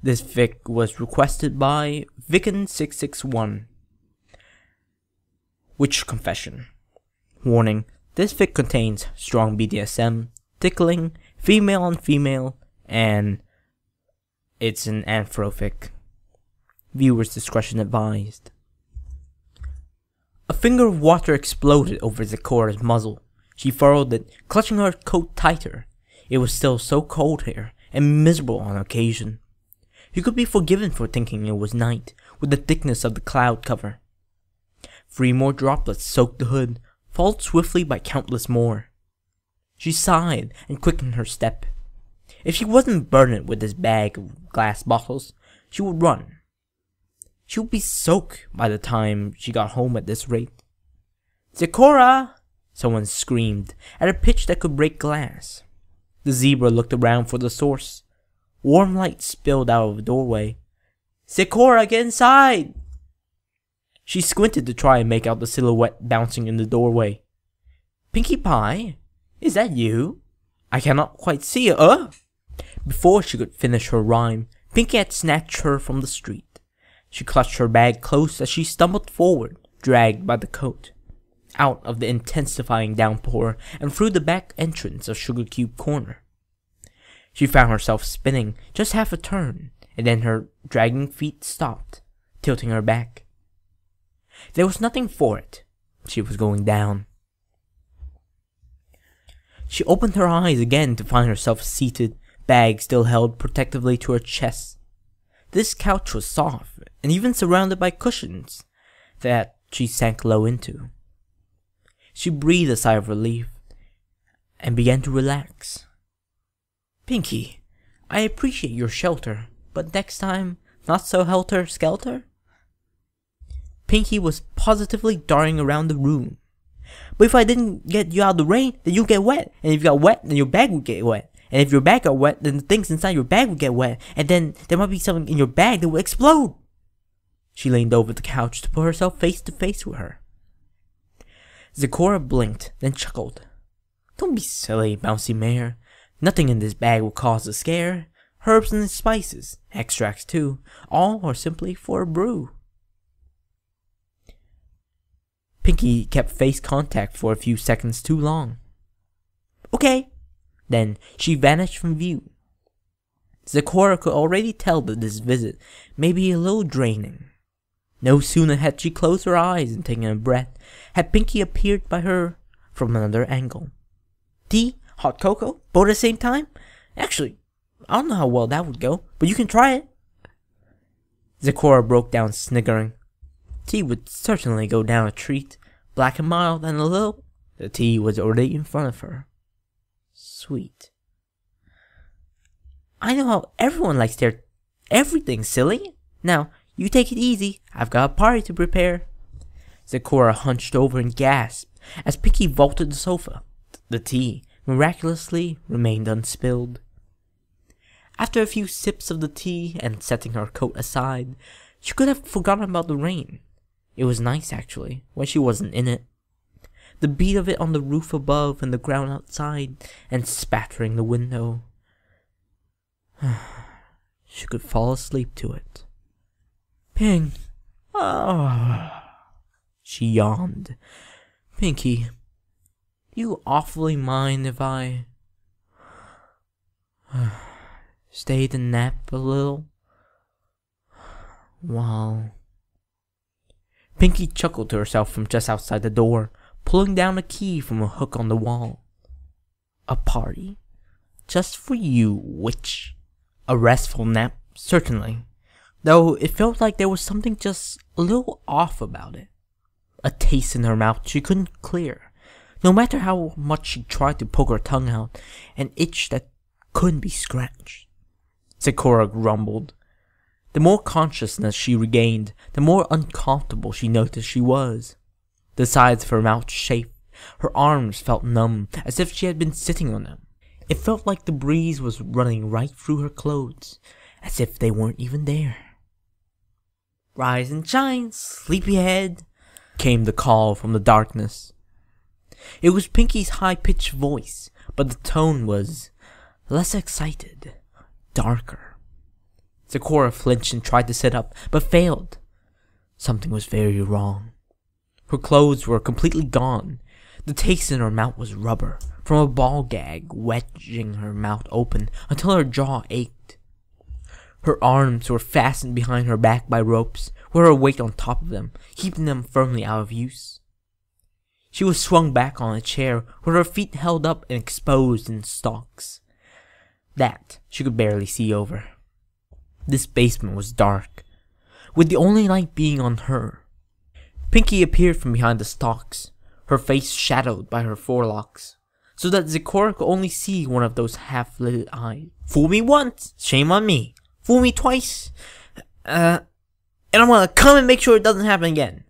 This fic was requested by Vicken661. Witch Confession. Warning, this fic contains strong BDSM, tickling, female on female, and it's an anthrofic. Viewers' discretion advised. A finger of water exploded over Zecora's muzzle. She furrowed it, clutching her coat tighter. It was still so cold here, and miserable on occasion. She could be forgiven for thinking it was night, with the thickness of the cloud cover. 3 more droplets soaked the hood, followed swiftly by countless more. She sighed and quickened her step. If she wasn't burdened with this bag of glass bottles, she would run. She would be soaked by the time she got home at this rate. "Zecora!" someone screamed, at a pitch that could break glass. The zebra looked around for the source. Warm light spilled out of the doorway. "Zecora, get inside!" She squinted to try and make out the silhouette bouncing in the doorway. "Pinkie Pie? Is that you? I cannot quite see you, Before she could finish her rhyme, Pinkie had snatched her from the street. She clutched her bag close as she stumbled forward, dragged by the coat, out of the intensifying downpour and through the back entrance of Sugar Cube Corner. She found herself spinning just half a turn, and then her dragging feet stopped, tilting her back. There was nothing for it. She was going down. She opened her eyes again to find herself seated, bag still held protectively to her chest. This couch was soft, and even surrounded by cushions that she sank low into. She breathed a sigh of relief, and began to relax. "Pinkie, I appreciate your shelter, but next time, not so helter-skelter?" Pinkie was positively darting around the room. "But if I didn't get you out of the rain, then you'd get wet, and if you got wet, then your bag would get wet. And if your bag got wet, then the things inside your bag would get wet, and then there might be something in your bag that would explode." She leaned over the couch to put herself face to face with her. Zecora blinked, then chuckled. "Don't be silly, bouncy mare. Nothing in this bag will cause a scare. Herbs and spices, extracts too, all are simply for a brew." Pinkie kept face contact for a few seconds too long. "Okay." Then she vanished from view. Zecora could already tell that this visit may be a little draining. No sooner had she closed her eyes and taken a breath, had Pinkie appeared by her from another angle. "Tea? Hot cocoa? Both at the same time? Actually, I don't know how well that would go, but you can try it." Zecora broke down sniggering. Tea would certainly go down a treat, black and mild and a little. The tea was already in front of her. Sweet. "I know how everyone likes their everything, silly. Now, you take it easy. I've got a party to prepare." Zecora hunched over and gasped as Pinkie vaulted the sofa. The tea, miraculously, remained unspilled. After a few sips of the tea and setting her coat aside, she could have forgotten about the rain. It was nice, actually, when she wasn't in it. The beat of it on the roof above and the ground outside, and spattering the window. She could fall asleep to it. "Ping! She yawned. "Pinkie, you awfully mind if I stayed and nap a little? Wow." Pinkie chuckled to herself from just outside the door, pulling down a key from a hook on the wall. "A party? Just for you, witch." A restful nap, certainly, though it felt like there was something just a little off about it. A taste in her mouth she couldn't clear, no matter how much she tried to poke her tongue out, an itch that couldn't be scratched. Zecora grumbled. The more consciousness she regained, the more uncomfortable she noticed she was. The sides of her mouth chafed, her arms felt numb, as if she had been sitting on them. It felt like the breeze was running right through her clothes, as if they weren't even there. "Rise and shine, sleepyhead," came the call from the darkness. It was Pinkie's high-pitched voice, but the tone was less excited, darker. Zecora flinched and tried to sit up, but failed. Something was very wrong. Her clothes were completely gone. The taste in her mouth was rubber, from a ball gag wedging her mouth open until her jaw ached. Her arms were fastened behind her back by ropes, with her weight on top of them, keeping them firmly out of use. She was swung back on a chair, with her feet held up and exposed in stocks. That she could barely see over. This basement was dark, with the only light being on her. Pinkie appeared from behind the stalks, her face shadowed by her forelocks, so that Zecora could only see one of those half-lit eyes. Fool me once, shame on me. Fool me twice, and I'm gonna come and make sure it doesn't happen again.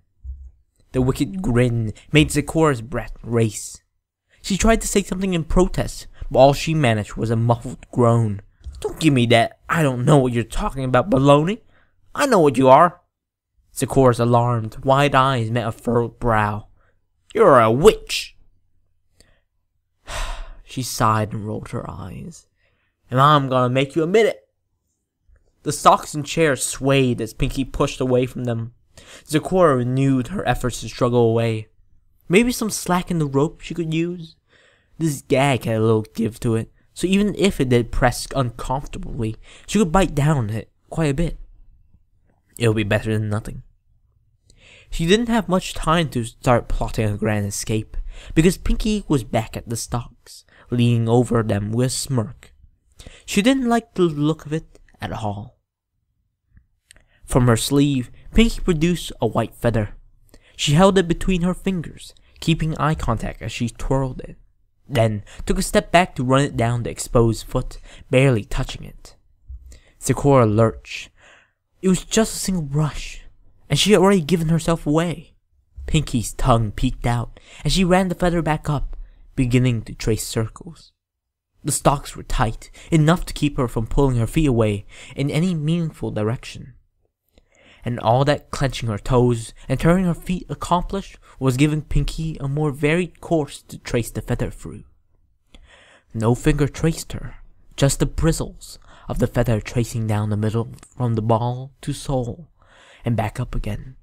The wicked grin made Zecora's breath race. She tried to say something in protest, but all she managed was a muffled groan. Don't give me that "I don't know what you're talking about" baloney. I know what you are. Zecora's alarmed, wide eyes met a furrowed brow. You're a witch. She sighed and rolled her eyes. And I'm gonna make you admit it. The stocks and chairs swayed as Pinkie pushed away from them. Zecora renewed her efforts to struggle away. Maybe some slack in the rope she could use? This gag had a little give to it, so even if it did press uncomfortably, she could bite down on it quite a bit. It would be better than nothing. She didn't have much time to start plotting a grand escape, because Pinkie was back at the stocks, leaning over them with a smirk. She didn't like the look of it at all. From her sleeve, Pinkie produced a white feather. She held it between her fingers, keeping eye contact as she twirled it, then took a step back to run it down the exposed foot, barely touching it. Zecora lurched. It was just a single brush, and she had already given herself away. Pinkie's tongue peeked out, and she ran the feather back up, beginning to trace circles. The stocks were tight, enough to keep her from pulling her feet away in any meaningful direction. And all that clenching her toes and turning her feet accomplished was giving Pinkie a more varied course to trace the feather through. No finger traced her, just the bristles of the feather tracing down the middle from the ball to sole, and back up again,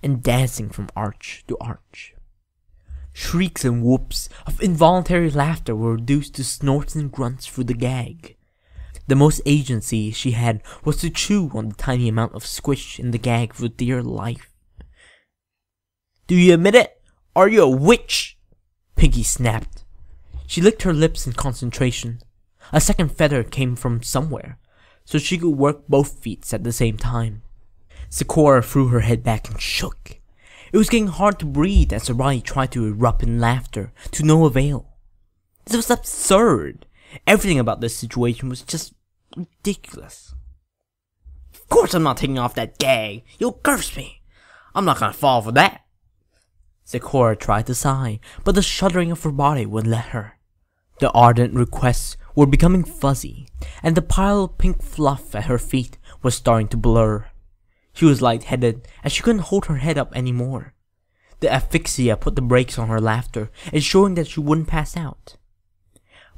and dancing from arch to arch. Shrieks and whoops of involuntary laughter were reduced to snorts and grunts through the gag. The most agency she had was to chew on the tiny amount of squish in the gag for dear life. Do you admit it? Are you a witch? Pinkie snapped. She licked her lips in concentration. A second feather came from somewhere, so she could work both feet at the same time. Zecora threw her head back and shook. It was getting hard to breathe as her body tried to erupt in laughter, to no avail. This was absurd. Everything about this situation was just ridiculous. Of course I'm not taking off that gag. You'll curse me. I'm not gonna fall for that. Zecora tried to sigh, but the shuddering of her body wouldn't let her. The ardent requests were becoming fuzzy, and the pile of pink fluff at her feet was starting to blur. She was lightheaded, and she couldn't hold her head up anymore. The asphyxia put the brakes on her laughter, ensuring that she wouldn't pass out.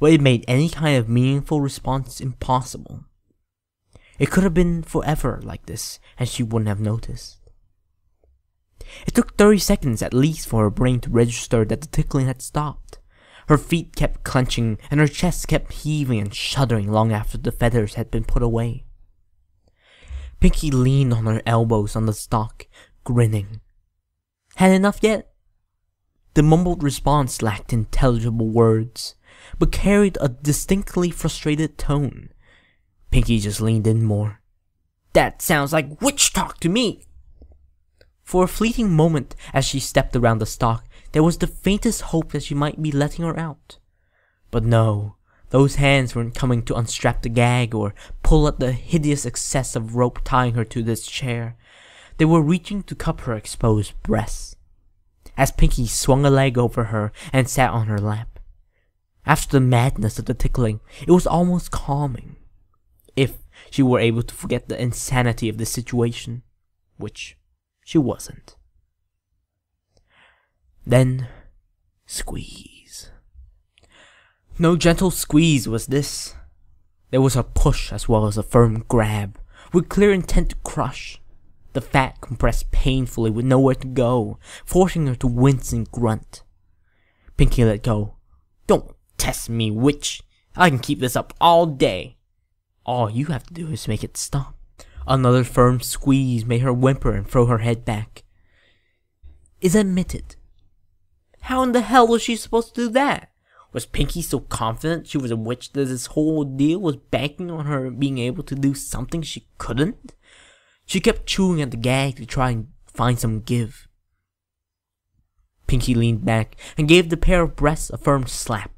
But it made any kind of meaningful response impossible. It could have been forever like this, and she wouldn't have noticed. It took 30 seconds at least for her brain to register that the tickling had stopped. Her feet kept clenching, and her chest kept heaving and shuddering long after the feathers had been put away. Pinkie leaned on her elbows on the stock, grinning. Had enough yet? The mumbled response lacked intelligible words, but carried a distinctly frustrated tone. Pinkie just leaned in more. That sounds like witch talk to me! For a fleeting moment, as she stepped around the stock, there was the faintest hope that she might be letting her out. But no, those hands weren't coming to unstrap the gag or pull at the hideous excess of rope tying her to this chair. They were reaching to cup her exposed breasts. As Pinkie swung a leg over her and sat on her lap. After the madness of the tickling, it was almost calming. If she were able to forget the insanity of the situation, which she wasn't. Then, squeeze. No gentle squeeze was this. There was a push as well as a firm grab, with clear intent to crush. The fat compressed painfully with nowhere to go, forcing her to wince and grunt. Pinkie let go. "Don't test me, witch. I can keep this up all day." "All you have to do is make it stop." Another firm squeeze made her whimper and throw her head back. "Is admitted." How in the hell was she supposed to do that? Was Pinkie so confident she was a witch that this whole deal was banking on her being able to do something she couldn't? She kept chewing at the gag to try and find some give. Pinkie leaned back and gave the pair of breasts a firm slap.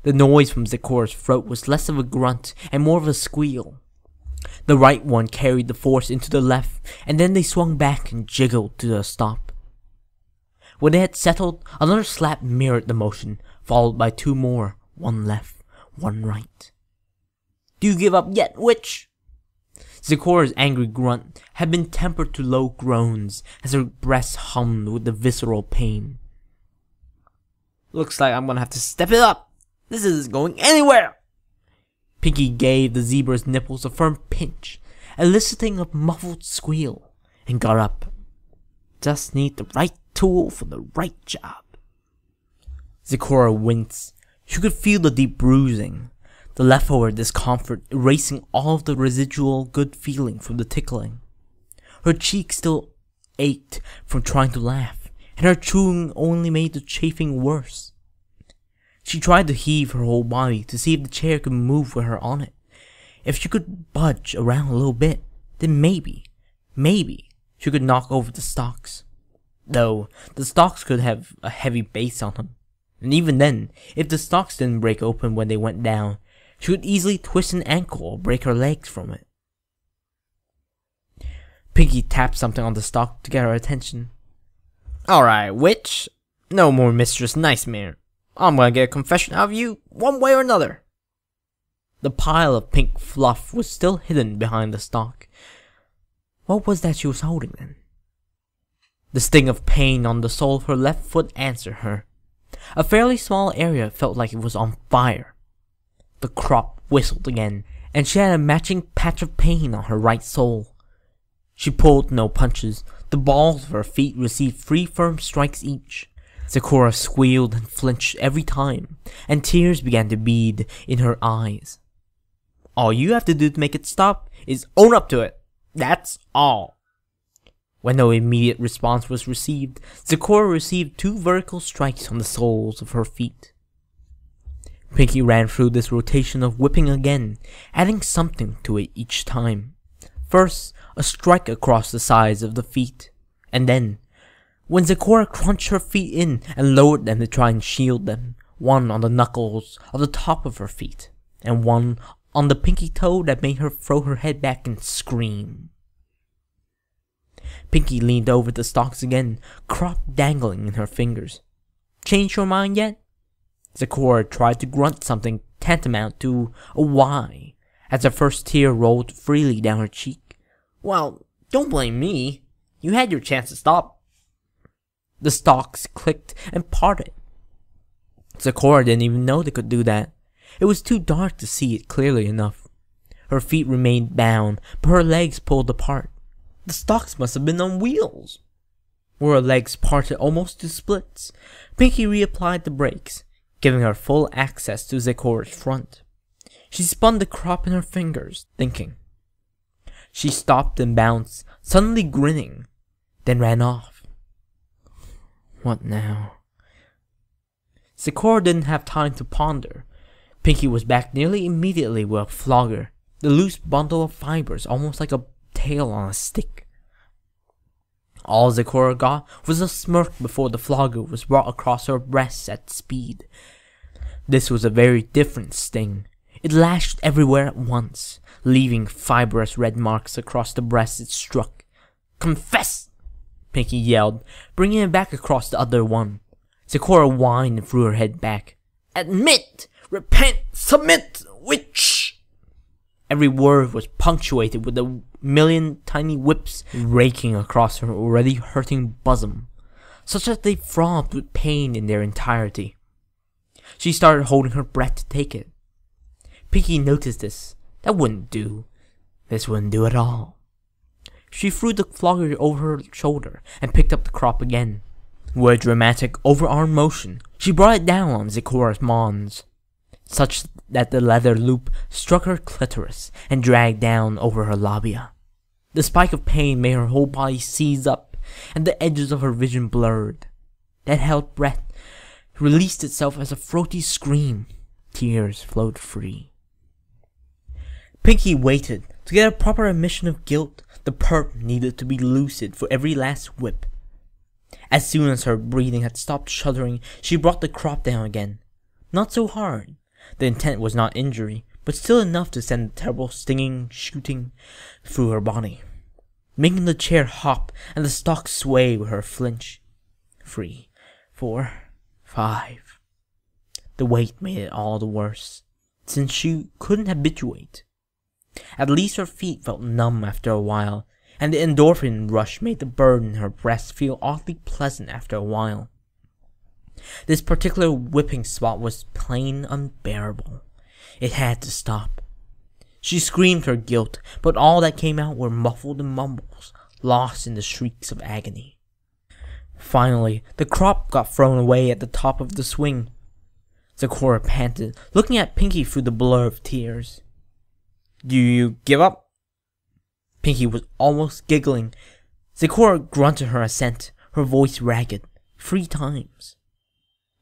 The noise from Zecora's throat was less of a grunt and more of a squeal. The right one carried the force into the left, and then they swung back and jiggled to a stop. When they had settled, another slap mirrored the motion, followed by two more, one left, one right. "Do you give up yet, witch?" Zecora's angry grunt had been tempered to low groans as her breast hummed with the visceral pain. "Looks like I'm gonna have to step it up. This isn't going anywhere." Pinkie gave the zebra's nipples a firm pinch, eliciting a muffled squeal, and got up. "Just need the right tool for the right job." Zecora winced. She could feel the deep bruising, the leftover discomfort erasing all of the residual good feeling from the tickling. Her cheek still ached from trying to laugh, and her chewing only made the chafing worse. She tried to heave her whole body to see if the chair could move with her on it. If she could budge around a little bit, then maybe she could knock over the stalks. Though, the stalks could have a heavy base on them. And even then, if the stalks didn't break open when they went down, she could easily twist an ankle or break her legs from it. Pinkie tapped something on the stalk to get her attention. "Alright, witch. No more Mistress Nightmare. I'm gonna get a confession out of you, one way or another." The pile of pink fluff was still hidden behind the stalk. What was that she was holding then? The sting of pain on the sole of her left foot answered her. A fairly small area felt like it was on fire. The crop whistled again, and she had a matching patch of pain on her right sole. She pulled no punches. The balls of her feet received 3 firm strikes each. Zecora squealed and flinched every time, and tears began to bead in her eyes. "All you have to do to make it stop is own up to it. That's all." When no immediate response was received, Zecora received 2 vertical strikes on the soles of her feet. Pinkie ran through this rotation of whipping again, adding something to it each time. First, a strike across the sides of the feet, and then, when Zecora crunched her feet in and lowered them to try and shield them, one on the knuckles of the top of her feet, and one on the pinky toe that made her throw her head back and scream. Pinkie leaned over the stalks again, crop dangling in her fingers. "Changed your mind yet?" Zecora tried to grunt something tantamount to a "why" as the first tear rolled freely down her cheek. "Well, don't blame me. You had your chance to stop." The stalks clicked and parted. Zecora didn't even know they could do that. It was too dark to see it clearly enough. Her feet remained bound, but her legs pulled apart. The stalks must have been on wheels. Where her legs parted almost to splits, Pinkie reapplied the brakes, giving her full access to Zecora's front. She spun the crop in her fingers, thinking. She stopped and bounced, suddenly grinning, then ran off. What now? Zecora didn't have time to ponder. Pinkie was back nearly immediately with a flogger, the loose bundle of fibers almost like a tail on a stick. All Zecora got was a smirk before the flogger was brought across her breasts at speed. This was a very different sting. It lashed everywhere at once, leaving fibrous red marks across the breasts it struck. "Confess!" Pinkie yelled, bringing it back across the other one. Zecora whined and threw her head back. "Admit! Repent! Submit! Witch!" Every word was punctuated with a million tiny whips raking across her already hurting bosom, such that they throbbed with pain in their entirety. She started holding her breath to take it. Pinkie noticed this. That wouldn't do. This wouldn't do at all. She threw the flogger over her shoulder and picked up the crop again. With a dramatic overarm motion, she brought it down on Zecora's mons, such that the leather loop struck her clitoris and dragged down over her labia. The spike of pain made her whole body seize up, and the edges of her vision blurred. That held breath released itself as a throaty scream. Tears flowed free. Pinkie waited to get a proper admission of guilt. The perp needed to be lucid for every last whip. As soon as her breathing had stopped shuddering, she brought the crop down again. Not so hard. The intent was not injury, but still enough to send a terrible stinging shooting through her body, making the chair hop and the stock sway with her flinch. 3, 4, 5. The weight made it all the worse, since she couldn't habituate. At least her feet felt numb after a while, and the endorphin rush made the burden in her breast feel oddly pleasant after a while. This particular whipping spot was plain unbearable. It had to stop. She screamed her guilt, but all that came out were muffled mumbles, lost in the shrieks of agony. Finally, the crop got thrown away at the top of the swing. Zecora panted, looking at Pinkie through the blur of tears. "Do you give up?" Pinkie was almost giggling. Zecora grunted her assent, her voice ragged, 3 times.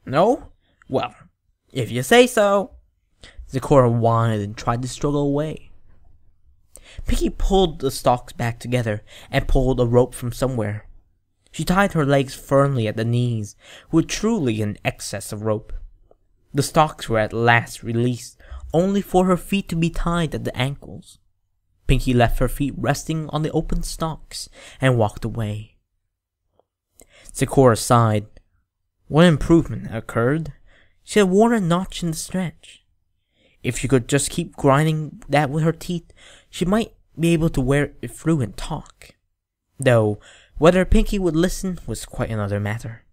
"No? Well, if you say so." Zecora whined and tried to struggle away. Pinkie pulled the stalks back together and pulled a rope from somewhere. She tied her legs firmly at the knees, with truly an excess of rope. The stalks were at last released, only for her feet to be tied at the ankles. Pinkie left her feet resting on the open stalks and walked away. Zecora sighed. What improvement had occurred? She had worn a notch in the stretch. If she could just keep grinding that with her teeth, she might be able to wear it through and talk. Though, whether Pinkie would listen was quite another matter.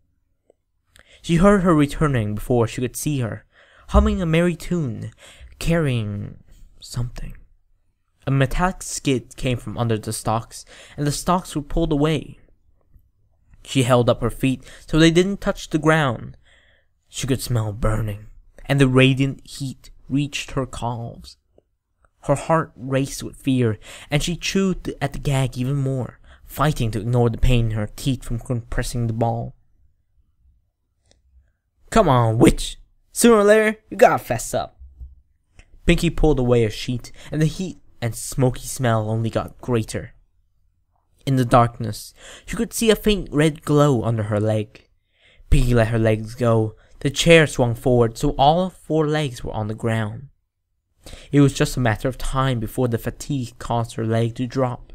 She heard her returning before she could see her, humming a merry tune, carrying something. A metallic skid came from under the stalks, and the stalks were pulled away. She held up her feet so they didn't touch the ground. She could smell burning, and the radiant heat reached her calves. Her heart raced with fear, and she chewed at the gag even more, fighting to ignore the pain in her teeth from compressing the ball. "Come on, witch! Sooner or later, you gotta fess up." Pinkie pulled away a sheet, and the heat and smoky smell only got greater. In the darkness, she could see a faint red glow under her leg. Pinkie let her legs go. The chair swung forward, so all 4 legs were on the ground. It was just a matter of time before the fatigue caused her leg to drop.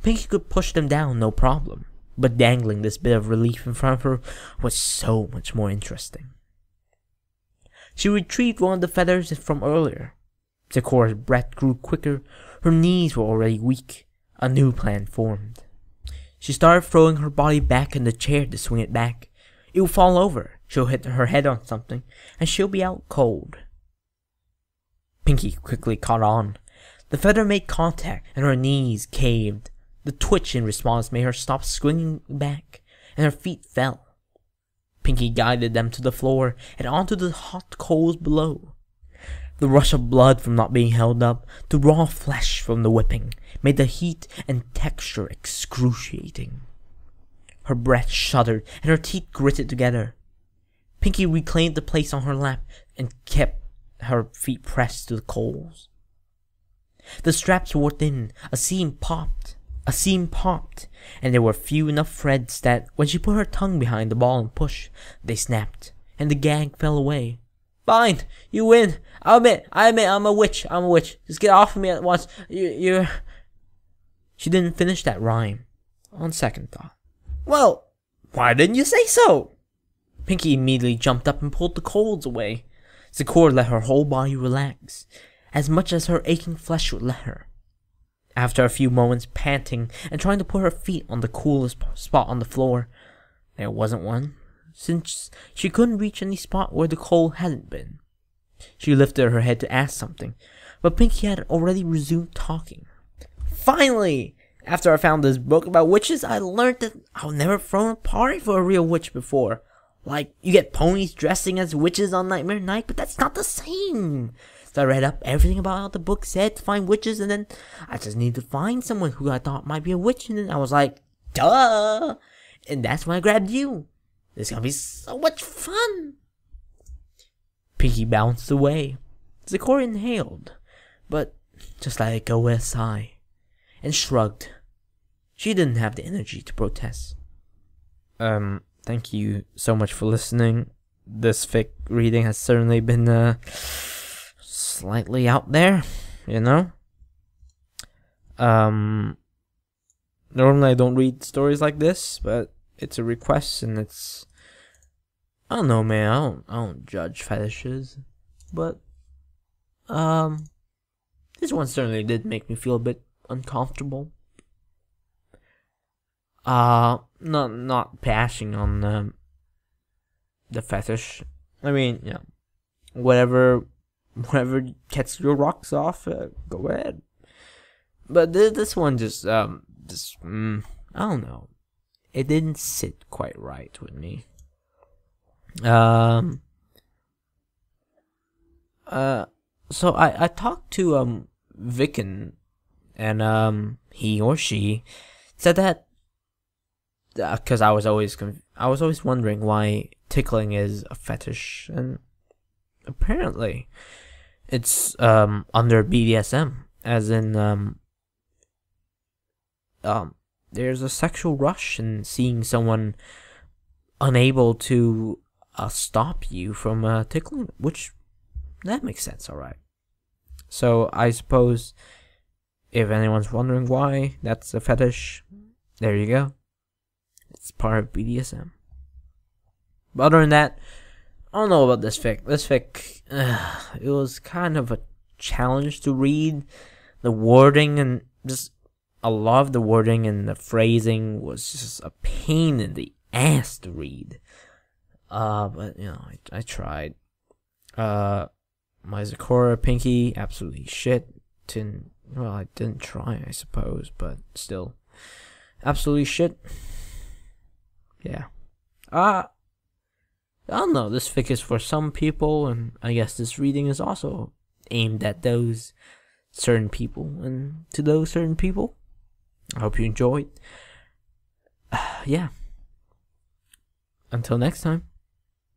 Pinkie could push them down no problem, but dangling this bit of relief in front of her was so much more interesting. She retrieved one of the feathers from earlier. Zecora's breath grew quicker. Her knees were already weak. A new plan formed. She started throwing her body back in the chair to swing it back. It will fall over. She'll hit her head on something, and she'll be out cold. Pinkie quickly caught on. The feather made contact, and her knees caved. The twitch in response made her stop swinging back, and her feet fell. Pinkie guided them to the floor and onto the hot coals below. The rush of blood from not being held up, the raw flesh from the whipping, made the heat and texture excruciating. Her breath shuddered and her teeth gritted together. Pinkie reclaimed the place on her lap and kept her feet pressed to the coals. The straps wore thin, a seam popped, and there were few enough threads that, when she put her tongue behind the ball and pushed, they snapped, and the gag fell away. "Fine, you win. I admit, I'm a witch. Just get off of me at once. You're... She didn't finish that rhyme, on second thought. "Well, why didn't you say so?" Pinkie immediately jumped up and pulled the coals away. Zecora let her whole body relax, as much as her aching flesh would let her. After a few moments panting and trying to put her feet on the coolest spot on the floor, there wasn't one, since she couldn't reach any spot where the coal hadn't been. She lifted her head to ask something, but Pinkie had already resumed talking. finally, after I found this book about witches, I learned that I've never thrown a party for a real witch before. Like, you get ponies dressing as witches on Nightmare Night, but that's not the same. So I read up everything about what the book said to find witches, and then I just need to find someone who I thought might be a witch, and then I was like, duh! And that's when I grabbed you. This is gonna be so much fun! Pinkie bounced away. Zecora inhaled, but just let it go with a sigh, and shrugged. She didn't have the energy to protest. Thank you so much for listening. This fic reading has certainly been, slightly out there, you know? Normally I don't read stories like this, but it's a request and it's... I don't know, man, I don't judge fetishes, but, this one certainly did make me feel a bit uncomfortable. Not bashing on the fetish. I mean, yeah, whatever gets your rocks off, go ahead. But this one just I don't know. It didn't sit quite right with me. So I talked to Vicken, and he or she said that because I was always wondering why tickling is a fetish, and apparently it's under BDSM, as in there's a sexual rush in seeing someone unable to stop you from tickling, which that makes sense, alright. So I suppose if anyone's wondering why that's a fetish, there you go. It's part of BDSM. But other than that, I don't know about this fic. This fic, it was kind of a challenge to read. The wording and just a lot of the wording and the phrasing was just a pain in the ass to read. But you know, I tried. My Zecora Pinkie, absolutely shit. Well, I didn't try, I suppose, but still, absolutely shit. Yeah. I don't know, this fic is for some people, and I guess this reading is also aimed at those certain people, and to those certain people, I hope you enjoyed. Yeah. Until next time,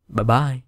bye-bye.